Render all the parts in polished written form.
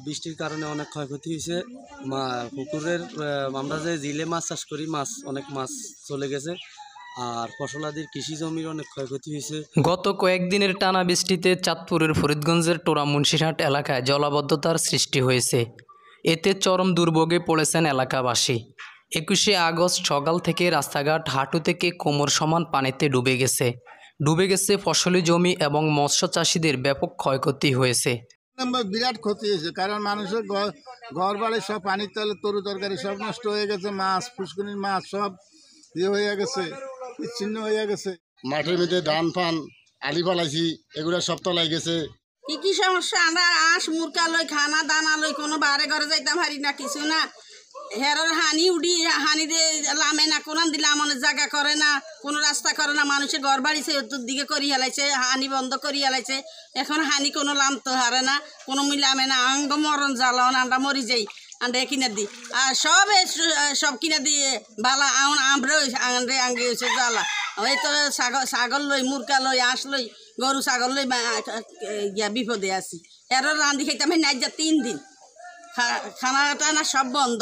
বৃষ্টির কারণে অনেক ক্ষয়ক্ষতি হয়েছে। পুকুরের আমরা যে জিলে মাছ চাষ করি, অনেক মাছ চলে গেছে। আর ফসলাদির কৃষি জমির অনেক ক্ষয়ক্ষতি হয়েছে। গত কয়েকদিনের টানা বৃষ্টিতে চাঁদপুরের ফরিদগঞ্জের টোরা মুন্সিরহাট এলাকায় জলাবদ্ধতার সৃষ্টি হয়েছে। এতে চরম দুর্ভোগে পড়েছেন এলাকাবাসী। 21শে আগস্ট সকাল থেকে রাস্তাঘাট হাঁটু থেকে কোমর সমান পানিতে ডুবে গেছে ফসলি জমি এবং মৎস্য চাষিদের ব্যাপক ক্ষয়ক্ষতি হয়েছে। বিরাট ক্ষতি হয়েছে, কারণ মানুষের ঘর বাড়ি সব পানির তলে, তরু তরকারি সব নষ্ট হয়ে গেছে। মাছ, পুষ্করিণীর মাছ সব হয়ে গেছে, বিচ্ছিন্ন হয়ে গেছে। মাঠের মধ্যে ধান ফান আলি ফালাইছি, এগুলো সব তলাই গেছে। কি সমস্যা, আমরা আঁশ মুরকা লই, খানা দানা লই, কোনো বারে ঘরে যাইতাম হারি না, কিছু না। হেরার হানি উড়ি, হানি দিয়ে লামে না, কোরআন দিলে আমাদের জায়গা করে না, কোনো রাস্তা করে না। মানুষের ঘর বাড়িছে দিকে করি হেলাইছে, হানি বন্ধ করি হেলাইছে। এখন হানি কোনো লামতে হারে না, কোনো মিলামে না। আঙ্গ মরণ জ্বালাও না, আমরা মরি যাই, আমরা কিনে দিই। আর সব কিনে দিয়ে বালা আমরাও আঙ্গে হয়েছে জ্বালা। ওই তো ছাগল লই, মুরকা লই, আঁশ লই, গরু ছাগল লই বিপদে আছি। এরও রান্ধি খাইতাম নাই যা 3 দিন, খানা টানা সব বন্ধ।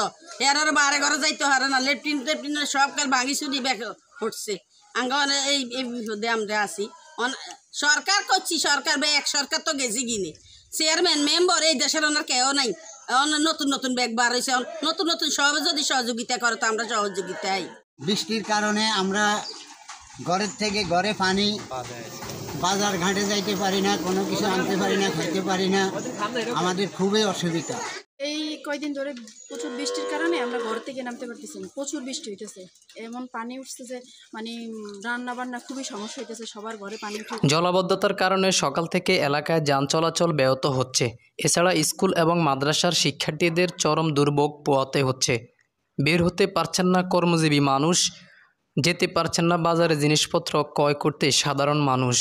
এর বারে ঘরে যাইতে হারে না, লেট্রিন সব কাল ভাঙি চুরি ব্যাগ উঠছে। আঙ্গ এই বিপদে আমরা আছি। সরকার করছি, এক সরকার তো গেছি কিনে। চেয়ারম্যান মেম্বার এই দেশের ওনার কেউ নাই। নতুন নতুন ব্যাগ বার হয়েছে, নতুন সব যদি সহযোগিতা করে তো আমরা সহযোগিতাই। বৃষ্টির কারণে আমরা ঘরের থেকে ঘরে পানি, বাজার ঘাটে যাইতে পারি না, কোনো কিছু আনতে পারি না, খাইতে পারি না। আমাদের খুবই অসুবিধা। এই কয়দিন ধরে প্রচুর বৃষ্টির কারণে আমরা ঘর থেকে নামতে পারতেছি না। প্রচুর বৃষ্টি হইতেছে, এমন পানি উঠছে যে রান্না বান্না খুবই সমস্যা হইতেছে, সবার ঘরে পানি উঠে। জলাবদ্ধতার কারণে সকাল থেকে এলাকায় যান চলাচল ব্যাহত হচ্ছে। এছাড়া স্কুল এবং মাদ্রাসার শিক্ষার্থীদের চরম দুর্ভোগ পোহাতে হচ্ছে। বের হতে পারছেন না কর্মজীবী মানুষ, যেতে পারছেন না বাজারে জিনিসপত্র ক্রয় করতে সাধারণ মানুষ।